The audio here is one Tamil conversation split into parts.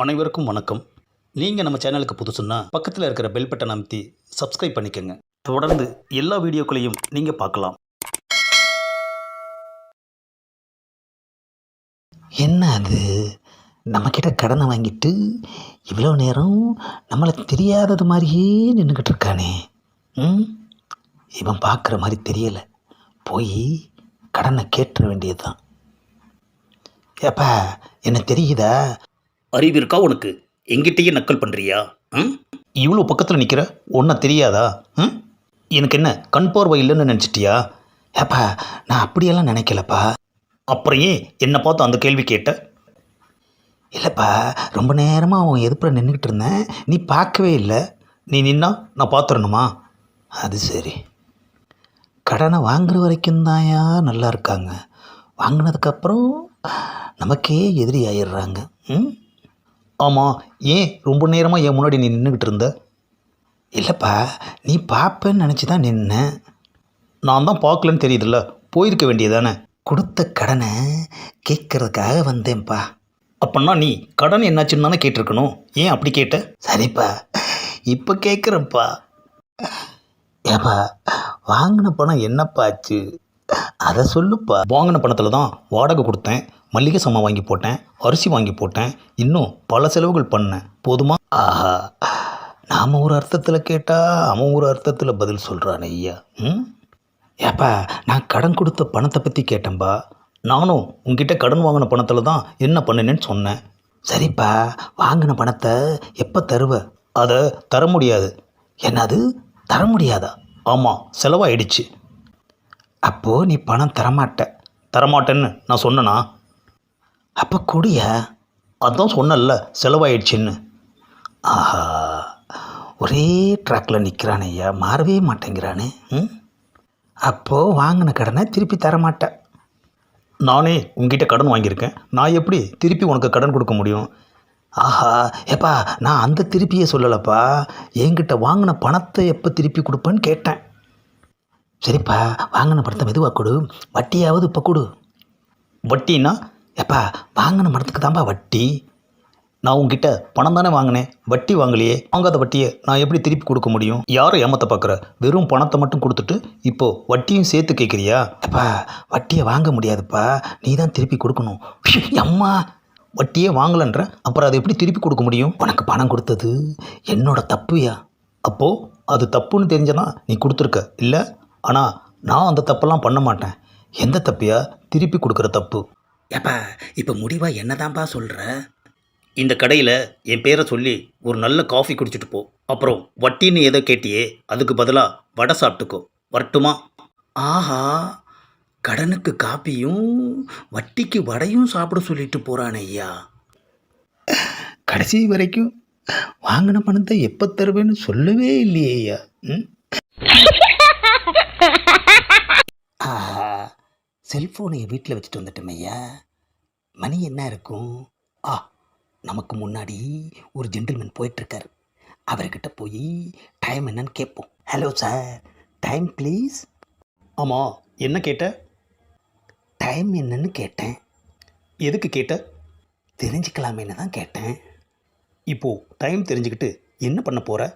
அனைவருக்கும் வணக்கம். நீங்கள் நம்ம சேனலுக்கு புதுசுன்னா பக்கத்தில் இருக்கிற பெல் பட்டன் அமைத்தி சப்ஸ்கிரைப் பண்ணிக்கோங்க. தொடர்ந்து எல்லா வீடியோக்களையும் நீங்கள் பார்க்கலாம். என்ன அது, நம்மக்கிட்ட கடனை வாங்கிட்டு இவ்வளோ நேரம் நம்மளை தெரியாதது மாதிரியே நின்றுக்கிட்டு இருக்கானே. ம் இவன் பார்க்குற மாதிரி தெரியலை. போய் கடனை கேட்டுற வேண்டியது தான். ஏப்பா, என்ன தெரியுதா? அறிவு இருக்கா உனக்கு? எங்கிட்டயே நக்கல் பண்ணுறியா? இவ்வளோ பக்கத்தில் நிற்கிற ஒன்றா தெரியாதா? எனக்கு என்ன கண் பார்வை இல்லைன்னு நினச்சிட்டியா? ஏப்பா, நான் அப்படியெல்லாம் நினைக்கலப்பா. அப்புறம் ஏன் என்னை பார்த்து அந்த கேள்வி கேட்ட? இல்லைப்பா, ரொம்ப நேரமாக அவன் எதிர்ப்புற நின்றுக்கிட்டு இருந்தேன், நீ பார்க்கவே இல்லை. நீ நின்னா நான் பார்த்துடணுமா? அது சரி. கடனை வாங்குற வரைக்கும் தான்யா நல்லா இருக்காங்க. வாங்கினதுக்கப்புறம் நமக்கே எதிரி ஆயிடுறாங்க. ஆமாம், ஏன் ரொம்ப நேரமாக என் முன்னாடி நீ நின்றுக்கிட்டு இருந்த? இல்லைப்பா, நீ பார்ப்பேன்னு நினச்சி தான் நின்னேன். நான் தான் பார்க்கலன்னு தெரியுதுல்ல, போயிருக்க வேண்டியதானே. கொடுத்த கடனை கேட்கறதுக்காக வந்தேன்ப்பா. அப்படின்னா நீ கடன் என்னாச்சுன்னு தானே கேட்டிருக்கணும். ஏன் அப்படி கேட்ட? சரிப்பா, இப்போ கேட்குறப்பா. ஏப்பா, வாங்கின பணம் என்னப்பா ஆச்சு, அதை சொல்லுப்பா. வாங்கின பணத்தில் தான் வாடகை கொடுத்தேன், மல்லிகை சாமான் வாங்கி போட்டேன், அரிசி வாங்கி போட்டேன், இன்னும் பல செலவுகள் பண்ணேன். போதுமா? ஆஹா, நாம் ஒரு அர்த்தத்தில் கேட்டால் அவன் ஒரு அர்த்தத்தில் பதில் சொல்கிறான் ஐயா. ஏப்பா, நான் கடன் கொடுத்த பணத்தை பற்றி கேட்டேன்பா. நானும் உங்ககிட்ட கடன் வாங்கின பணத்தில் தான் என்ன பண்ணினேன்னு சொன்னேன். சரிப்பா, வாங்கின பணத்தை எப்போ தருவ? அதை தர முடியாது. என்னது, தர முடியாதா? ஆமாம், செலவாயிடுச்சு. அப்போது நீ பணம் தரமாட்டேன்னு நான் சொன்னேனா? அப்போ கொடியா? அதான் சொன்னல, செலவாயிடுச்சின்னு. ஆஹா, ஒரே ட்ராக்கில் நிற்கிறானே ஐயா, மாறவே மாட்டேங்கிறானே. அப்போது வாங்கின கடனை திருப்பி தரமாட்டேன். நானே உங்ககிட்ட கடன் வாங்கியிருக்கேன், நான் எப்படி திருப்பி உனக்கு கடன் கொடுக்க முடியும்? ஆஹா, ஏப்பா, நான் அந்த திருப்பியே சொல்லலைப்பா. என்கிட்ட வாங்கின பணத்தை எப்போ திருப்பி கொடுப்பேன்னு கேட்டேன். சரிப்பா, வாங்கின பணத்தை மெதுவாக கொடு, வட்டியாவது இப்போ கொடு. வட்டின்னா? ஏப்பா, வாங்கின பணத்துக்கு தான்ப்பா வட்டி. நான் உங்ககிட்ட பணம் தானே வாங்கினேன், வட்டி வாங்கலையே. வாங்காத வட்டியை நான் எப்படி திருப்பி கொடுக்க முடியும்? யாரை ஏமாற்ற பார்க்குற? வெறும் பணத்தை மட்டும் கொடுத்துட்டு இப்போது வட்டியும் சேர்த்து கேட்குறியா? ஏப்பா, வட்டியை வாங்க முடியாதுப்பா, நீ தான் திருப்பி கொடுக்கணும். அம்மா, வட்டியே வாங்கலைன்ற அப்புறம் அதை எப்படி திருப்பி கொடுக்க முடியும்? உனக்கு பணம் கொடுத்தது என்னோட தப்புயா. அப்போது அது தப்புன்னு தெரிஞ்சனா நீ கொடுத்துருக்க இல்லை? ஆனால் நான் அந்த தப்பெல்லாம் பண்ண மாட்டேன். எந்த தப்பையா? திருப்பி கொடுக்குற தப்பு. ஏப்பா, இப்போ முடிவாக என்னதான்ப்பா சொல்கிற? இந்த கடையில் என் பேரை சொல்லி ஒரு நல்ல காஃபி குடிச்சிட்டு போ. அப்புறம் வட்டின்னு ஏதோ கேட்டியே, அதுக்கு பதிலாக வடை சாப்பிட்டுக்கோ. வரட்டுமா? ஆஹா, கடனுக்கு காப்பியும் வட்டிக்கு வடையும் சாப்பிட சொல்லிட்டு போகிறான் ஐயா. கடைசி வரைக்கும் வாங்கின பணத்தை எப்போ தருவேன்னு சொல்லவே இல்லையே ஐயா. ஆஹா, செல்ஃபோனை வீட்டில் வச்சுட்டு வந்துட்டோம் ஐயா. மணி என்ன இருக்கும்? நமக்கு முன்னாடி ஒரு ஜென்டில்மேன் போயிட்டுருக்கார். அவர்கிட்ட போய் டைம் என்னன்னு கேட்போம். Hello sir, time please. ஆமாம், என்ன கேட்ட? டைம் என்னன்னு கேட்டேன். எதுக்கு கேட்ட? தெரிஞ்சுக்கலாமேன்னு தான் கேட்டேன். இப்போது டைம் தெரிஞ்சுக்கிட்டு என்ன பண்ண போகிற?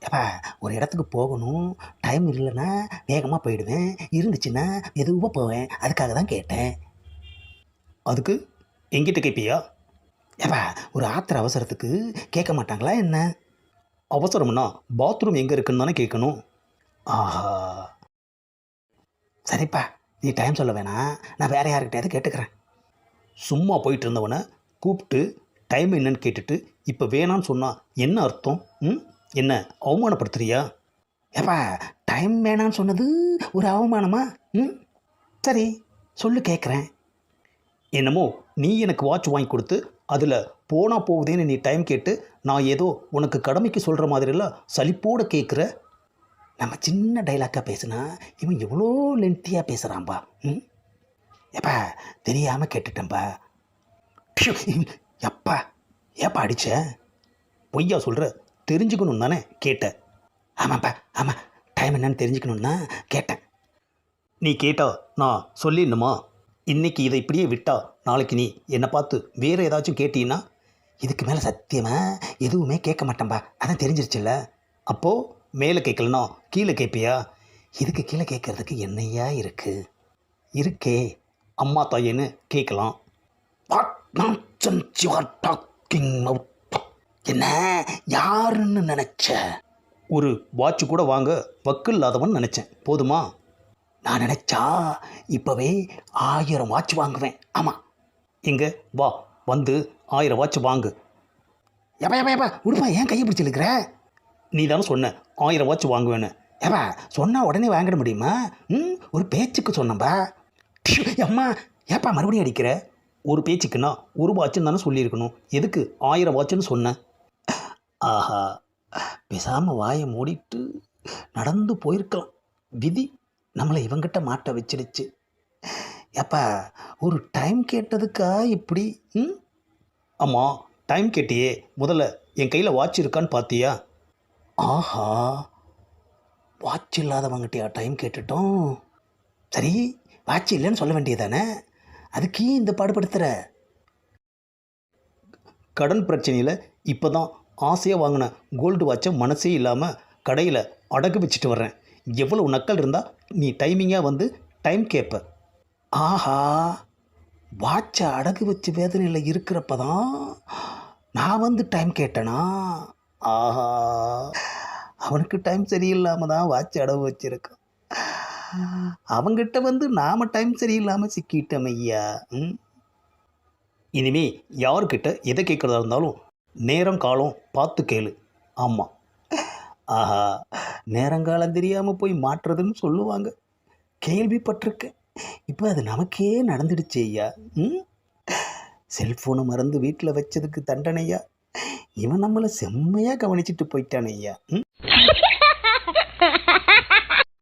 ஏப்பா, ஒரு இடத்துக்கு போகணும், டைம் இல்லைன்னா வேகமாக போயிடுவேன், இருந்துச்சுன்னா மெதுவாக போவேன், அதுக்காக தான் கேட்டேன். அதுக்கு எங்கிட்ட கேட்பியா? ஏப்பா, ஒரு ஆத்திர அவசரத்துக்கு கேட்க மாட்டாங்களா என்ன? அவசரம்னா பாத்ரூம் எங்கே இருக்குன்னு தானே கேட்கணும். ஆஹா, சரிப்பா, நீ டைம் சொல்ல வேணாம், நான் வேறு யாருக்கிட்டையாவது கேட்டுக்கிறேன். சும்மா போயிட்டு இருந்தவனை கூப்பிட்டு டைம் என்னன்னு கேட்டுட்டு இப்போ வேணான்னு சொன்னால் என்ன அர்த்தம்? என்ன அவமானப்படுத்துறியா? ஏப்பா, டைம் வேணான்னு சொன்னது ஒரு அவமானமா? சரி சொல்லு, கேட்குறேன். என்னமோ நீ எனக்கு வாட்ச் வாங்கி கொடுத்து அதில் போனால் போகுதேன்னு நீ டைம் கேட்டு நான் ஏதோ உனக்கு கடமைக்கு சொல்கிற மாதிரிலாம் சலிப்போடு கேட்குற. நம்ம சின்ன டைலாக்காக பேசுனா இவன் எவ்வளோ லென்த்தியாக பேசுகிறான்பா. ஏப்பா, தெரியாமல் கேட்டுட்டேன்ப்பா. எப்பா, ஏப்பா அடிச்ச? பொய்யா சொல்கிற? தெரிஞ்சுக்கணும் தானே கேட்ட? ஆமாப்பா, ஆமாம், டைம் என்னன்னு தெரிஞ்சுக்கணுன்னு தான் கேட்டேன். நீ கேட்டா நான் சொல்லிடணுமா? இன்றைக்கி இதை இப்படியே விட்டா நாளைக்கு நீ என்னை பார்த்து வேறு ஏதாச்சும் கேட்டீன்னா இதுக்கு மேலே சத்தியமாக எதுவுமே கேட்க மாட்டேன்பா, அதான் தெரிஞ்சிருச்சுல்ல. அப்போது மேலே கேட்கலனா கீழே கேட்பியா? இதுக்கு கீழே கேட்கறதுக்கு என்னையா இருக்குது? இருக்கே, அம்மா தாயேன்னு கேட்கலாம். What nonsense you are talking out? என்ன யாருன்னு நினச்ச? ஒரு வாட்ச் கூட வாங்க வக்கு இல்லாதவன் நினச்சேன். போதுமா? நான் நினச்சா இப்போவே 1000 வாட்ச் வாங்குவேன். ஆமாம். எங்கே வா, வந்து 1000 வாட்ச் வாங்கு. ஏப்பா ஏப்பா ஏப்பா உடுப்பா, ஏன் கையை பிடிச்சி இழுக்கிற? நீ தானே சொன்ன 1000 வாட்ச் வாங்குவேன்னு. ஏப்பா சொன்னால் உடனே வாங்கிட முடியுமா? ஒரு பேச்சுக்கு சொன்னப்பா. அம்மா ஏப்பா மறுபடியும் அடிக்கிற? ஒரு பேச்சுக்குன்னா ஒரு வாட்சுன்னு தானே சொல்லியிருக்கணும். எதுக்கு 1000 வாட்சுன்னு சொன்னேன்? ஆஹா, பேசாமல் வாயை மூடிட்டு நடந்து போயிருக்கலாம். விதி நம்மளை இவங்கிட்ட மாட்ட வச்சிடுச்சு. ஏப்பா ஒரு டைம் கேட்டதுக்கா இப்படி? அம்மா, டைம் கேட்டியே, முதல்ல என் கையில் வாட்ச் இருக்கான்னு பார்த்தியா? ஆஹா, வாட்ச் இல்லாதவங்கிட்டயா டைம் கேட்டுட்டோம்? சரி, வாட்ச் இல்லைன்னு சொல்ல வேண்டியதானே, அதுக்கு இந்த பாடுபடுத்துகிற? கடன் பிரச்சனையில் இப்போ தான் ஆசையாக வாங்கின கோல்டு வாட்சை மனசே இல்லாமல் கடையில் அடகு வச்சுட்டு வர்றேன். எவ்வளோ நக்கல் இருந்தால் நீ டைமிங்காக வந்து டைம் கேட்ப? ஆஹா, வாட்சை அடகு வச்சு வேதனையில் இருக்கிறப்ப தான் நான் வந்து டைம் கேட்டேனா? ஆஹா, அவனுக்கு டைம் சரியில்லாமல் தான் வாட்ச் அடகு வச்சிருக்கான். அவங்கிட்ட வந்து நாம் டைம் சரியில்லாமல் சிக்கிட்டோம் ஐயா. இனிமே யாருக்கிட்ட எதை கேட்குறதா இருந்தாலும் நேரம் காலம் பார்த்து கேளு. ஆமாம். ஆஹா, நேரங்காலம் தெரியாமல் போய் மாட்டுறதுன்னு சொல்லுவாங்க, கேள்விப்பட்டிருக்கேன். இப்போ அது நமக்கே நடந்துடுச்சு ஐயா. செல்ஃபோனை மறந்து வீட்டில் வச்சதுக்கு தண்டனையா இவன் நம்மளை செம்மையாக கவனிச்சிட்டு போயிட்டான் ஐயா.